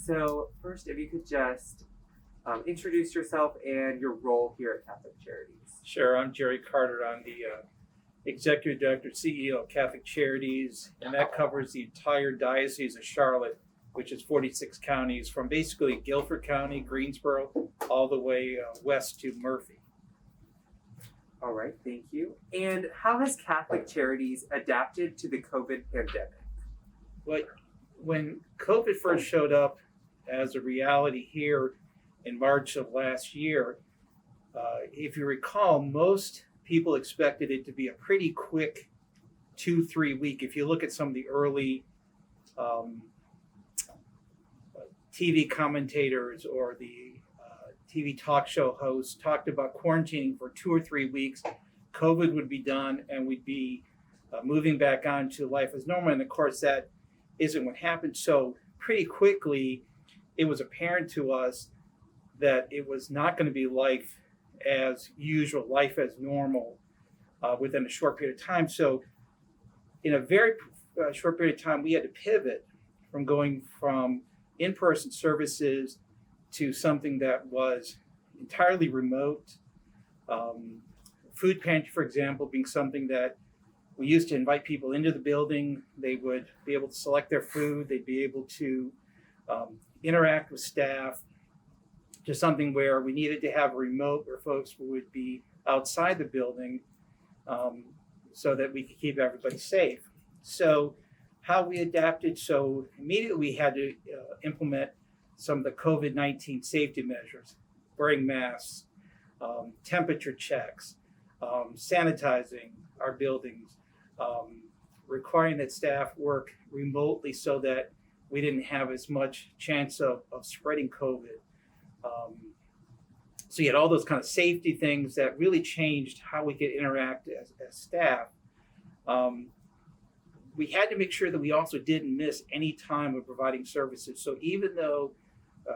So first, if you could just introduce yourself and your role here at Catholic Charities. Sure, I'm Jerry Carter. I'm the Executive Director, CEO of Catholic Charities, and that covers the entire Diocese of Charlotte, which is 46 counties, from basically Guilford County, Greensboro, all the way west to Murphy. All right, thank you. And how has Catholic Charities adapted to the COVID pandemic? Well, when COVID first showed up as a reality here in March of last year, if you recall, most people expected it to be a pretty quick 2-3 week. If you look at some of the early TV commentators or the TV talk show hosts talked about quarantining for 2 or 3 weeks, COVID would be done, and we'd be moving back on to life as normal. And of course, that isn't what happened. So pretty quickly, it was apparent to us that it was not going to be life as usual, life as normal within a short period of time. So in a very short period of time, we had to pivot from going from in-person services to something that was entirely remote. Food pantry, for example, being something that we used to invite people into the building. They would be able to select their food. They'd be able to interact with staff, to something where we needed to have a remote where folks would be outside the building so that we could keep everybody safe. So how we adapted, so immediately we had to implement some of the COVID-19 safety measures, wearing masks, temperature checks, sanitizing our buildings, requiring that staff work remotely so that we didn't have as much chance of spreading COVID. So you had all those kind of safety things that really changed how we could interact as staff. We had to make sure that we also didn't miss any time of providing services. So even though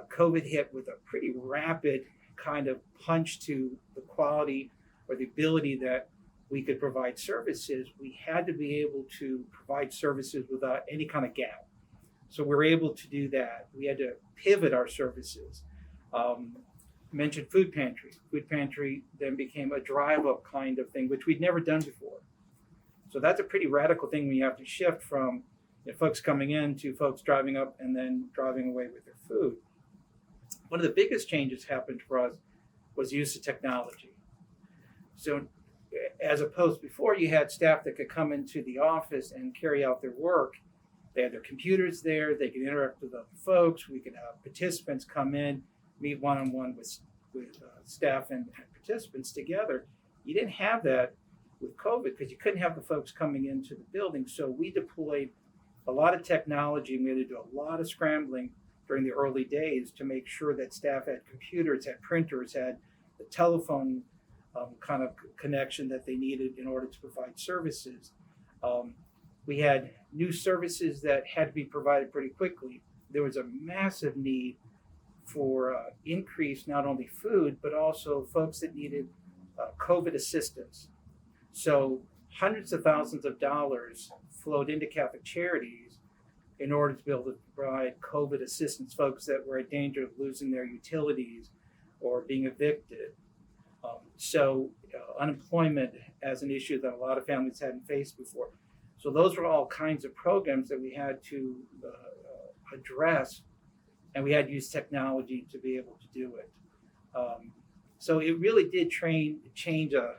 COVID hit with a pretty rapid kind of punch to the quality or the ability that we could provide services, we had to be able to provide services without any kind of gap. So we were able to do that. We had to pivot our services. Mentioned food pantry. Food pantry then became a drive-up kind of thing, which we'd never done before. So that's a pretty radical thing when you have to shift from folks coming in to folks driving up and then driving away with their food. One of the biggest changes happened for us was use of technology. So as opposed before, you had staff that could come into the office and carry out their work. They had their computers there. They could interact with other folks. We could have participants come in, meet one-on-one with staff and participants together. You didn't have that with COVID because you couldn't have the folks coming into the building. So we deployed a lot of technology, and we had to do a lot of scrambling during the early days to make sure that staff had computers, had printers, had the telephone kind of connection that they needed in order to provide services. We had new services that had to be provided pretty quickly. There was a massive need for increased not only food, but also folks that needed COVID assistance. So hundreds of thousands of dollars flowed into Catholic Charities in order to be able to provide COVID assistance, folks that were in danger of losing their utilities or being evicted. Unemployment as an issue that a lot of families hadn't faced before. So those were all kinds of programs that we had to address, and we had to use technology to be able to do it. So it really did change a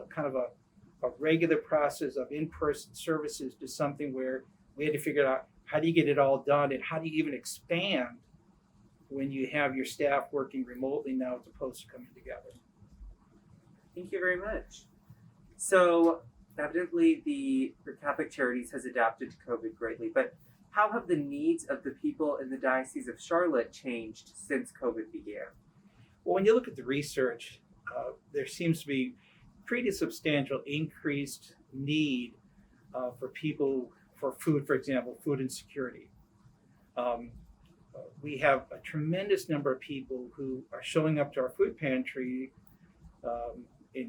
kind of a regular process of in-person services to something where we had to figure out how do you get it all done and how do you even expand when you have your staff working remotely now as opposed to coming together. Thank you very much. So evidently the Catholic Charities has adapted to COVID greatly, but how have the needs of the people in the Diocese of Charlotte changed since COVID began? Well, when you look at the research, there seems to be pretty substantial increased need for people for food, for example, food insecurity. We have a tremendous number of people who are showing up to our food pantry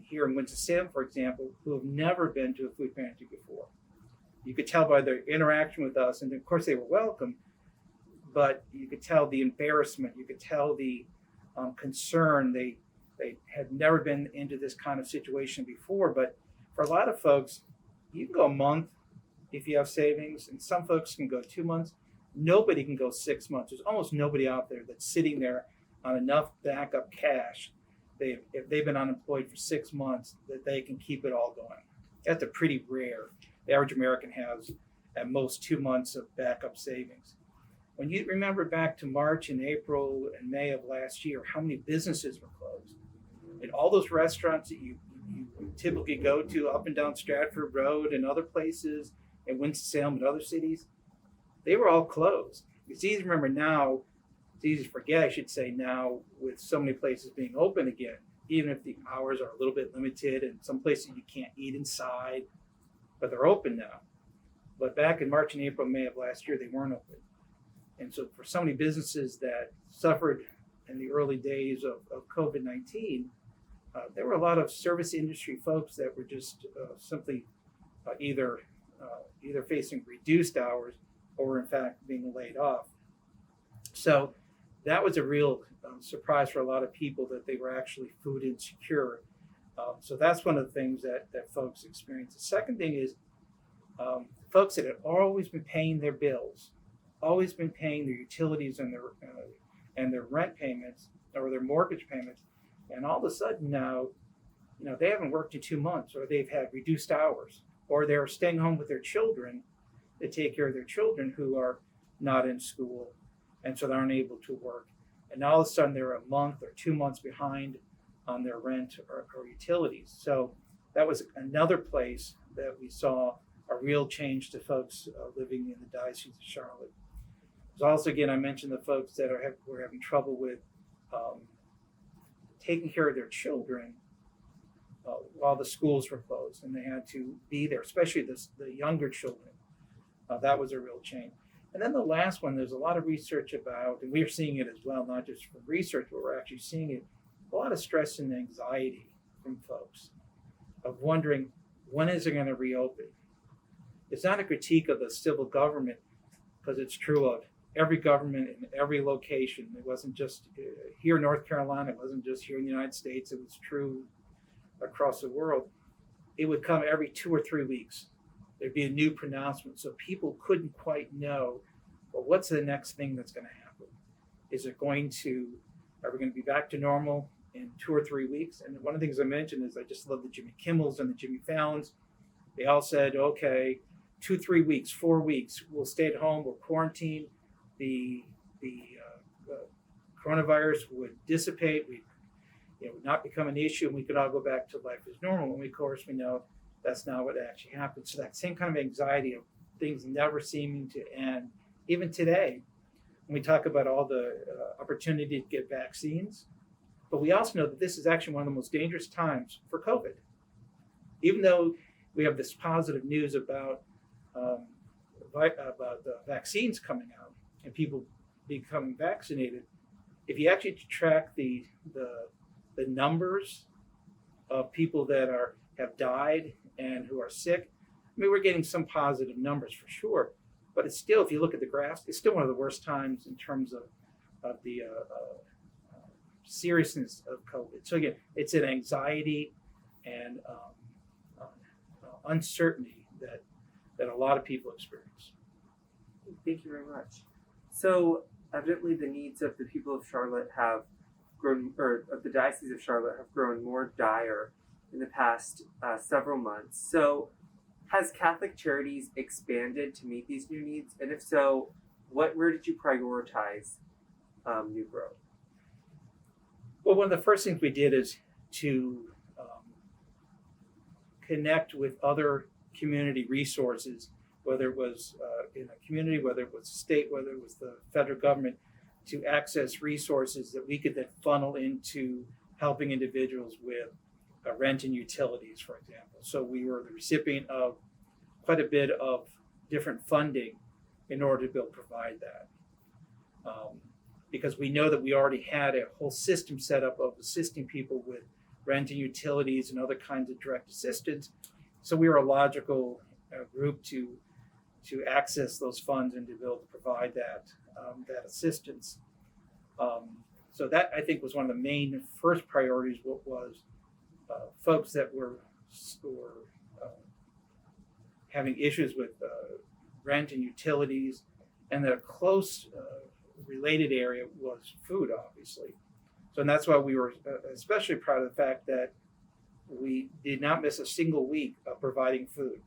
here in Winston-Salem, for example, who have never been to a food pantry before. You could tell by their interaction with us, and of course they were welcome, but you could tell the embarrassment, you could tell the concern. They had never been into this kind of situation before, but for a lot of folks, you can go a month if you have savings, and some folks can go 2 months. Nobody can go 6 months. There's almost nobody out there that's sitting there on enough backup cash. If they've been unemployed for 6 months, that they can keep it all going. That's a pretty rare. The average American has at most 2 months of backup savings. When you remember back to March and April and May of last year, how many businesses were closed? And all those restaurants that you typically go to up and down Stratford Road and other places, in Winston-Salem and other cities, they were all closed. It's easy to remember now, it's easy to forget, I should say now, with so many places being open again, even if the hours are a little bit limited and some places you can't eat inside, but they're open now. But back in March and April, May of last year, they weren't open. And so for so many businesses that suffered in the early days of COVID-19, there were a lot of service industry folks that were just simply either facing reduced hours or in fact being laid off. So that was a real surprise for a lot of people that they were actually food insecure. So that's one of the things that folks experienced. The second thing is folks that had always been paying their bills, always been paying their utilities and their rent payments or their mortgage payments, and all of a sudden now, they haven't worked in 2 months, or they've had reduced hours, or they're staying home with their children to take care of their children who are not in school, and so they aren't able to work. And all of a sudden they're a month or 2 months behind on their rent or utilities. So that was another place that we saw a real change to folks living in the Diocese of Charlotte. There's also, again, I mentioned the folks that were having trouble with taking care of their children while the schools were closed, and they had to be there, especially the younger children. That was a real change. And then the last one, there's a lot of research about, and we're seeing it as well, not just from research, but we're actually seeing it, a lot of stress and anxiety from folks of wondering, when is it going to reopen? It's not a critique of the civil government, because it's true of every government in every location. It wasn't just here in North Carolina, it wasn't just here in the United States, it was true across the world. It would come every 2 or 3 weeks. There'd be a new pronouncement, so people couldn't quite know, well, what's the next thing that's going to happen? Are we going to be back to normal in 2 or 3 weeks? And one of the things I mentioned is I just love the Jimmy Kimmels and the Jimmy Fallons. They all said, okay, 2, 3 weeks, 4 weeks, we'll stay at home, we'll quarantine, the coronavirus would dissipate, would not become an issue, and we could all go back to life as normal. And of course, we know that's not what actually happened. So that same kind of anxiety of things never seeming to end, even today, when we talk about all the opportunity to get vaccines, but we also know that this is actually one of the most dangerous times for COVID. Even though we have this positive news about the vaccines coming out and people becoming vaccinated, if you actually track the numbers of people that have died and who are sick, I mean, we're getting some positive numbers for sure, but it's still, if you look at the graphs, it's still one of the worst times in terms of the seriousness of COVID. So again, it's an anxiety and uncertainty that a lot of people experience. Thank you very much. So evidently the needs of the people of Charlotte have grown, or of the Diocese of Charlotte have grown more dire in the past several months. So has Catholic Charities expanded to meet these new needs? And if so, where did you prioritize new growth? Well, one of the first things we did is to connect with other community resources, whether it was in a community, whether it was state, whether it was the federal government, to access resources that we could then funnel into helping individuals with rent and utilities, for example. So we were the recipient of quite a bit of different funding in order to be able to provide that. Because we know that we already had a whole system set up of assisting people with rent and utilities and other kinds of direct assistance. So we were a logical group to access those funds and to be able to provide that that assistance. So that I think was one of the main first priorities. What was folks that were having issues with rent and utilities, and the close related area was food, obviously. So and that's why we were especially proud of the fact that we did not miss a single week of providing food.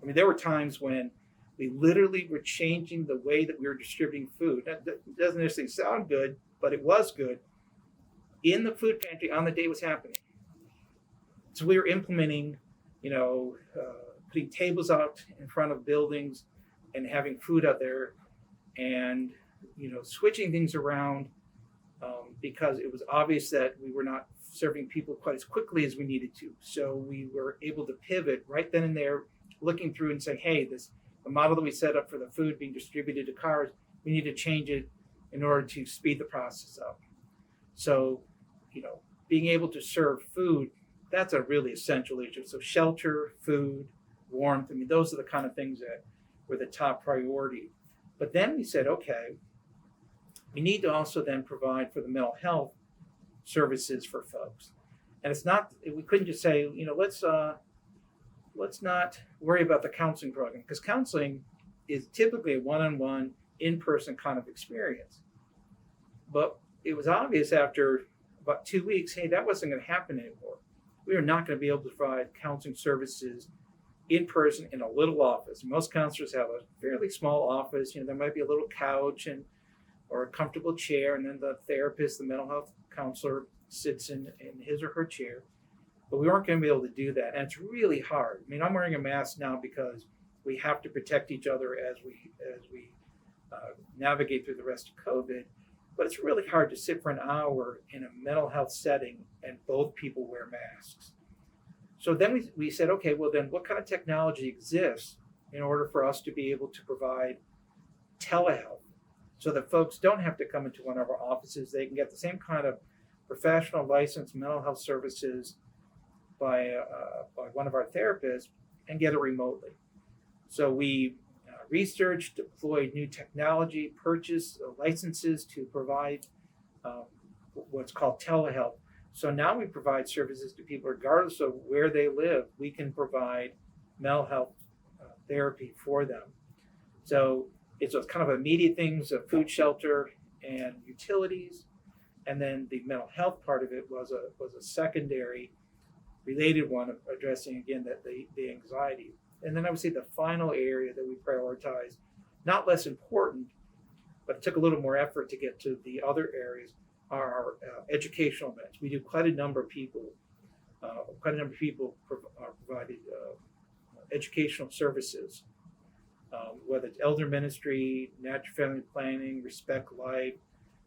I mean, there were times when we literally were changing the way that we were distributing food. That doesn't necessarily sound good, but it was good. In the food pantry on the day it was happening. So we were implementing, putting tables out in front of buildings and having food out there, and switching things around because it was obvious that we were not serving people quite as quickly as we needed to. So we were able to pivot right then and there, looking through and saying, hey, the model that we set up for the food being distributed to cars, we need to change it in order to speed the process up. So, being able to serve food, that's a really essential issue. So shelter, food, warmth, those are the kind of things that were the top priority. But then we said, okay, we need to also then provide for the mental health services for folks. And it's not, we couldn't just say, let's not worry about the counseling program, because counseling is typically a one-on-one, in-person kind of experience. But it was obvious after about 2 weeks, hey, that wasn't going to happen anymore. We are not going to be able to provide counseling services in person in a little office. Most counselors have a fairly small office. There might be a little couch or a comfortable chair, and then the therapist, the mental health counselor, sits in his or her chair. But we weren't going to be able to do that, and it's really hard. I'm wearing a mask now because we have to protect each other as we navigate through the rest of COVID. But it's really hard to sit for an hour in a mental health setting and both people wear masks. So then we said, okay, well then what kind of technology exists in order for us to be able to provide telehealth so that folks don't have to come into one of our offices. They can get the same kind of professional licensed mental health services by one of our therapists and get it remotely. So we researched, deployed new technology, purchased licenses to provide what's called telehealth. So now we provide services to people regardless of where they live. We can provide mental health therapy for them. So it's kind of immediate things of food, shelter, and utilities. And then the mental health part of it was a secondary related one, addressing again the anxiety. And then I would say the final area that we prioritized, not less important, but it took a little more effort to get to the other areas, are educational events. We do quite a number of people provided educational services, whether it's elder ministry, natural family planning, respect life,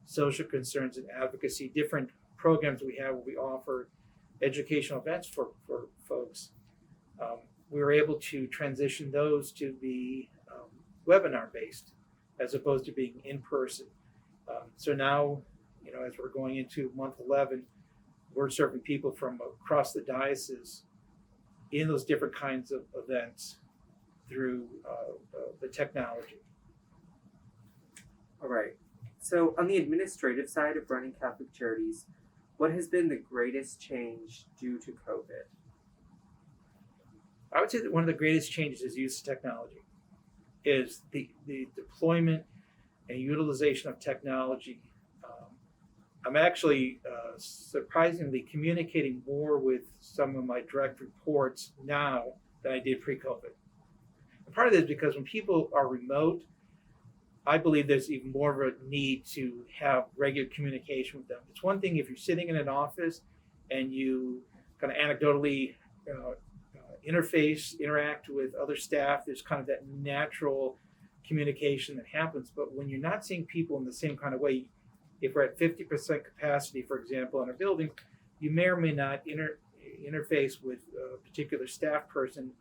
social concerns and advocacy, different programs we have where we offer educational events for folks. We were able to transition those to be webinar based as opposed to being in person. So now, as we're going into month 11, we're serving people from across the diocese in those different kinds of events through the technology. All right. So on the administrative side of running Catholic Charities, what has been the greatest change due to COVID? I would say that one of the greatest changes is use of technology, is the deployment and utilization of technology. I'm actually surprisingly communicating more with some of my direct reports now than I did pre-COVID. And part of this is because when people are remote, I believe there's even more of a need to have regular communication with them. It's one thing if you're sitting in an office and you kind of anecdotally interact with other staff, there's kind of that natural communication that happens. But when you're not seeing people in the same kind of way, if we're at 50% capacity, for example, in a building, you may or may not interface with a particular staff person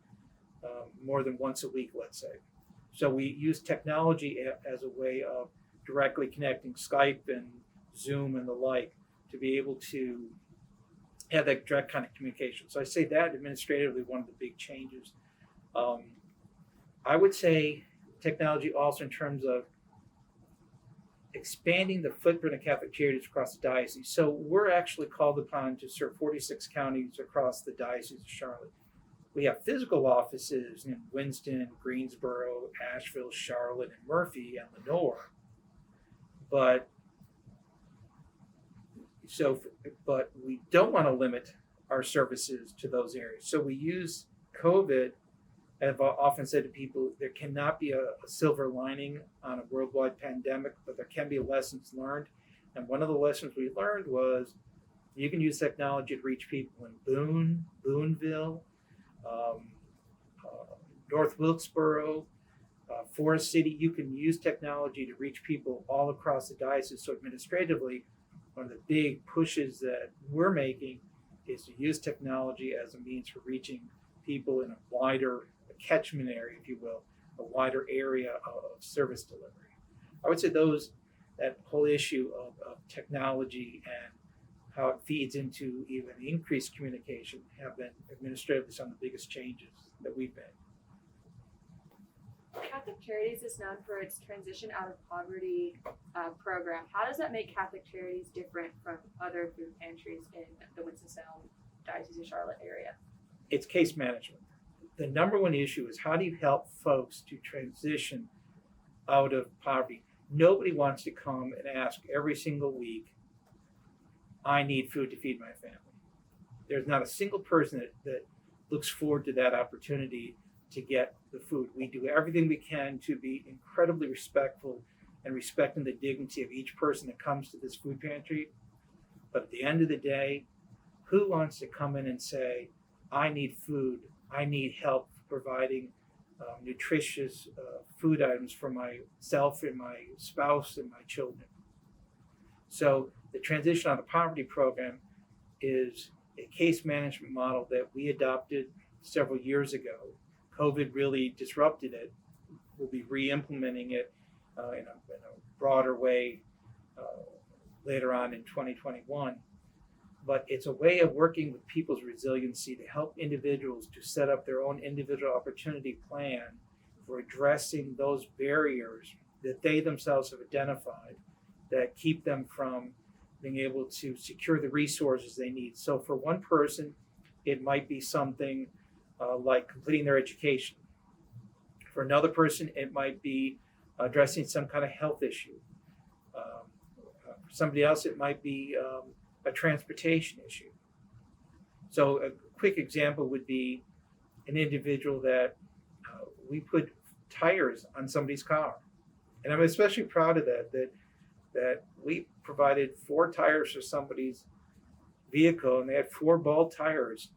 more than once a week, let's say. So we use technology as a way of directly connecting, Skype and Zoom and the like, to be able to have that direct kind of communication. So I say that administratively, one of the big changes. I would say technology also in terms of expanding the footprint of Catholic Charities across the diocese. So we're actually called upon to serve 46 counties across the Diocese of Charlotte. We have physical offices in Winston, Greensboro, Asheville, Charlotte, and Murphy, and Lenoir. But we don't want to limit our services to those areas. So we use COVID, and I've often said to people, there cannot be a silver lining on a worldwide pandemic, but there can be lessons learned. And one of the lessons we learned was you can use technology to reach people in Boone, Booneville, North Wilkesboro, Forest City. You can use technology to reach people all across the diocese. So administratively, one of the big pushes that we're making is to use technology as a means for reaching people in a wider catchment area, if you will, a wider area of service delivery. I would say that whole issue of technology and how it feeds into even increased communication have been administratively some of the biggest changes that we've made. Catholic Charities is known for its transition out of poverty program. How does that make Catholic Charities different from other food pantries in the Winston-Salem, Diocese of Charlotte area? It's case management. The number one issue is how do you help folks to transition out of poverty? Nobody wants to come and ask every single week, I need food to feed my family. There's not a single person that looks forward to that opportunity to get the food. We do everything we can to be incredibly respectful and respecting the dignity of each person that comes to this food pantry. But at the end of the day, who wants to come in and say, I need food, I need help providing nutritious food items for myself and my spouse and my children? So the transition out of poverty program is a case management model that we adopted several years ago. COVID really disrupted it. We'll be re-implementing it in a broader way later on in 2021. But it's a way of working with people's resiliency to help individuals to set up their own individual opportunity plan for addressing those barriers that they themselves have identified that keep them from being able to secure the resources they need. So for one person, it might be something like completing their education. For another person, it might be addressing some kind of health issue. For somebody else, it might be a transportation issue. So a quick example would be an individual that we put tires on somebody's car. And I'm especially proud of that we provided 4 tires for somebody's vehicle, and they had 4 bald tires.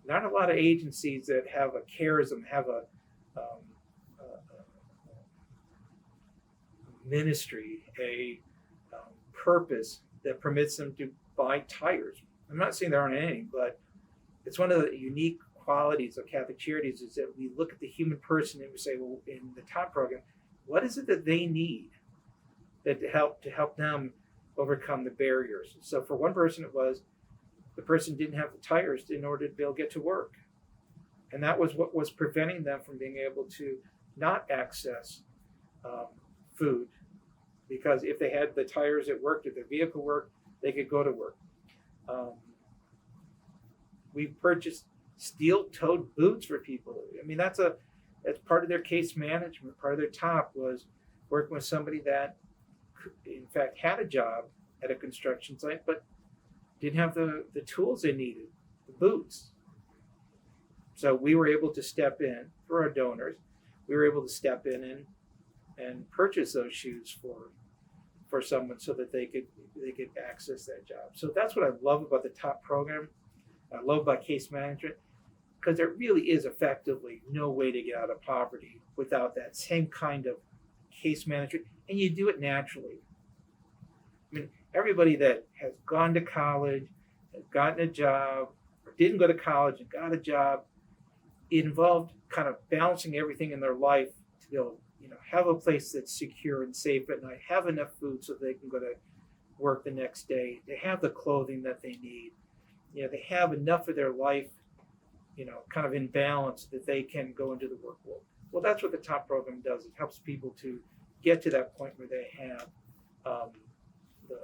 Not a lot of agencies that have a charism, have a ministry, a purpose that permits them to buy tires. I'm not saying there aren't any, but it's one of the unique qualities of Catholic Charities is that we look at the human person and we say, well, in the top program, what is it that they need that to help them overcome the barriers? So for one person, it was the person didn't have the tires in order to be able to get to work. And that was what was preventing them from being able to not access food. Because if they had the tires at work, if their vehicle worked, they could go to work. We purchased steel-toed boots for people. I mean, that's part of their case management. Part of their top was working with somebody that, in fact, had a job at a construction site, but didn't have the tools they needed, the boots. So we were able to step in for our donors. We were able to step in and purchase those shoes for someone so that they could access that job. So that's what I love about the top program. I love about case management, because there really is effectively no way to get out of poverty without that same kind of case management, and you do it naturally. I mean, everybody that has gone to college, has gotten a job, or didn't go to college and got a job, it involved kind of balancing everything in their life to be able, have a place that's secure and safe at night, have enough food so they can go to work the next day, they have the clothing that they need, they have enough of their life, kind of in balance that they can go into the work world. Well, that's what the top program does. It helps people to get to that point where they have the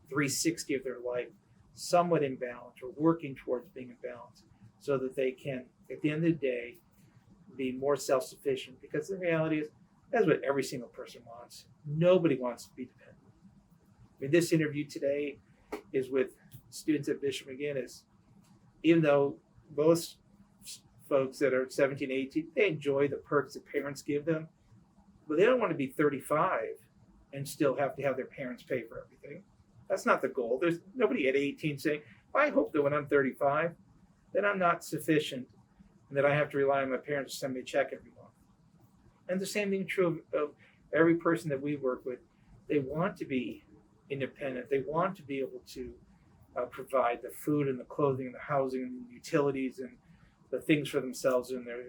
360 of their life somewhat in balance or working towards being in balance so that they can, at the end of the day, be more self-sufficient. Because the reality is, that's what every single person wants. Nobody wants to be dependent. I mean, this interview today is with students at Bishop McGinnis. Even though most folks that are 17, 18, they enjoy the perks that parents give them, but they don't want to be 35 and still have to have their parents pay for everything. That's not the goal. There's nobody at 18 saying, well, I hope that when I'm 35, that I'm not sufficient and that I have to rely on my parents to send me a check every month. And the same thing true of every person that we work with. They want to be independent. They want to be able to provide the food and the clothing and the housing and the utilities and the things for themselves and their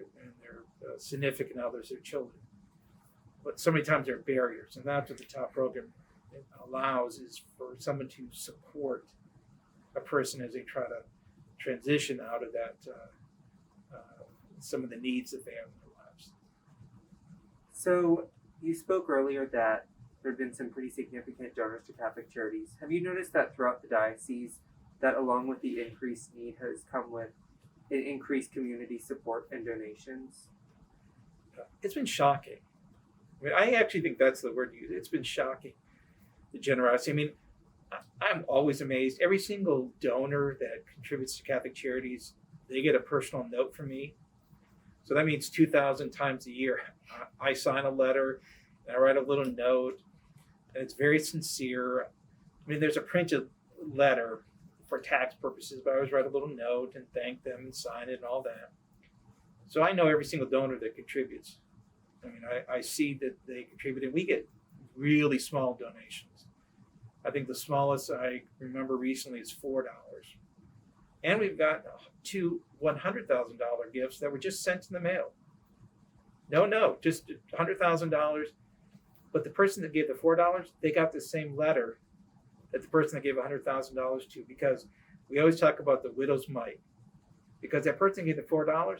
significant others, their children. But so many times there are barriers, and that's what the top program allows, is for someone to support a person as they try to transition out of that, some of the needs that they have in their lives. So you spoke earlier that there have been some pretty significant donors to Catholic Charities. Have you noticed that throughout the diocese, that along with the increased need has come with an increased community support and donations? It's been shocking. I mean, I actually think that's the word used. It's been shocking, the generosity. I mean, I'm always amazed. Every single donor that contributes to Catholic Charities, they get a personal note from me. So that means 2,000 times a year, I sign a letter, and I write a little note, and it's very sincere. I mean, there's a printed letter for tax purposes, but I always write a little note and thank them and sign it and all that. So I know every single donor that contributes. I mean, I see that they contribute, and we get really small donations. I think the smallest I remember recently is $4. And we've got 2 $100,000 gifts that were just sent in the mail. No, just $100,000. But the person that gave the $4, they got the same letter that the person that gave $100,000 to, because we always talk about the widow's mite. Because that person that gave the $4,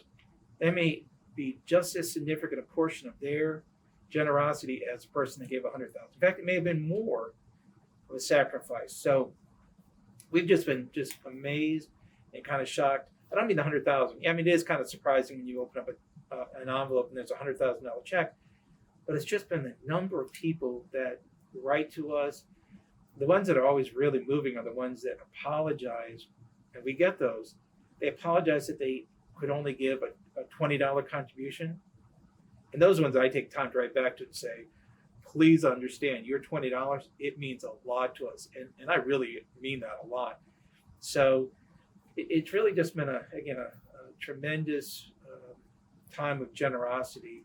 they may be just as significant a portion of their generosity as the person that gave $100,000. In fact, it may have been more of a sacrifice. So we've just been amazed and kind of shocked. I don't mean the $100,000. I mean, it is kind of surprising when you open up an envelope and there's a $100,000 check, but it's just been the number of people that write to us. The ones that are always really moving are the ones that apologize, and we get those. They apologize that they could only give a $20 contribution. And those ones I take time to write back to and say, please understand, your $20, it means a lot to us. And I really mean that a lot. So it's really just been, a tremendous time of generosity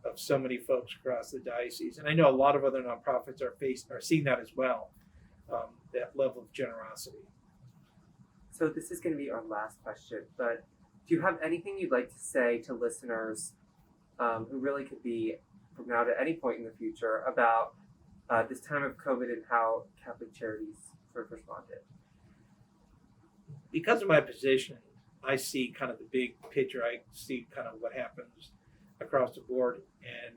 of so many folks across the diocese. And I know a lot of other nonprofits are seeing that as well, that level of generosity. So this is going to be our last question, but do you have anything you'd like to say to listeners who really could be from now to any point in the future about this time of COVID and how Catholic Charities sort of responded? Because of my position, I see kind of the big picture. I see kind of what happens across the board, and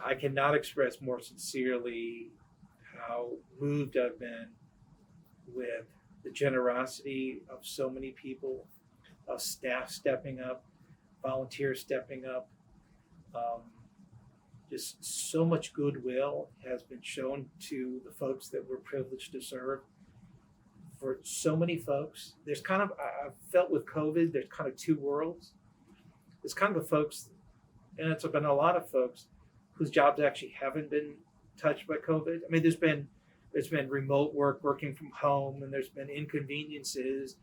I cannot express more sincerely how moved I've been with the generosity of so many people, of staff stepping up, volunteers stepping up. Just so much goodwill has been shown to the folks that we're privileged to serve. For so many folks, there's kind of, I've felt with COVID, there's kind of two worlds. There's kind of the folks, and it's been a lot of folks whose jobs actually haven't been touched by COVID. I mean, there's been remote work, working from home, and there's been inconveniences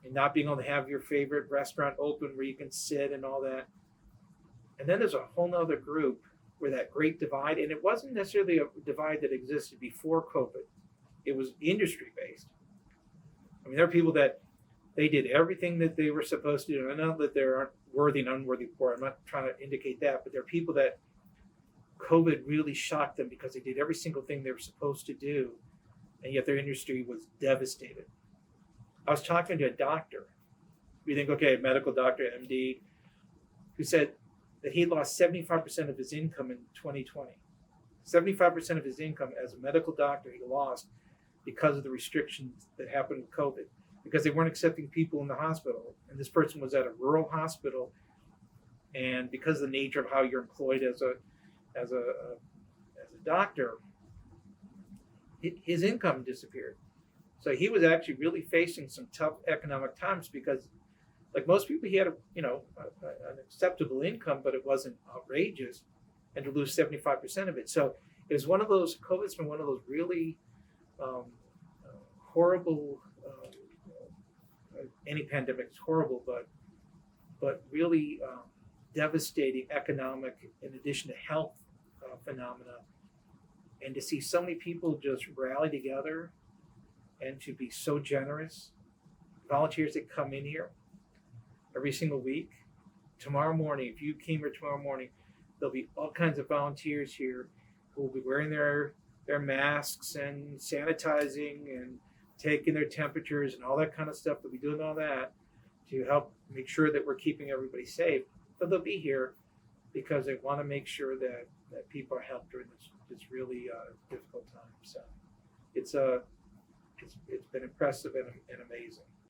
and not being able to have your favorite restaurant open where you can sit and all that. And then there's a whole nother group where that great divide, and it wasn't necessarily a divide that existed before COVID. It was industry-based. I mean, there are people that they did everything that they were supposed to do. I know that there aren't worthy and unworthy poor. I'm not trying to indicate that, but there are people that COVID really shocked them because they did every single thing they were supposed to do, and yet their industry was devastated. I was talking to a doctor. We think, okay, medical doctor, MD, who said that he lost 75% of his income in 2020. 75% of his income as a medical doctor he lost because of the restrictions that happened with COVID, because they weren't accepting people in the hospital. And this person was at a rural hospital, and because of the nature of how you're employed as a doctor, his income disappeared. So he was actually really facing some tough economic times because, like most people, he had an acceptable income, but it wasn't outrageous, and to lose 75% of it. So it was one of those. COVID's been one of those really horrible. Any pandemic is horrible, but really devastating economic, in addition to health phenomena. And to see so many people just rally together and to be so generous. Volunteers that come in here every single week. Tomorrow morning, if you came here tomorrow morning, there'll be all kinds of volunteers here who will be wearing their masks and sanitizing and taking their temperatures and all that kind of stuff. They'll be doing all that to help make sure that we're keeping everybody safe. But they'll be here because they want to make sure that people are helped during this really difficult time. So it's been impressive and amazing.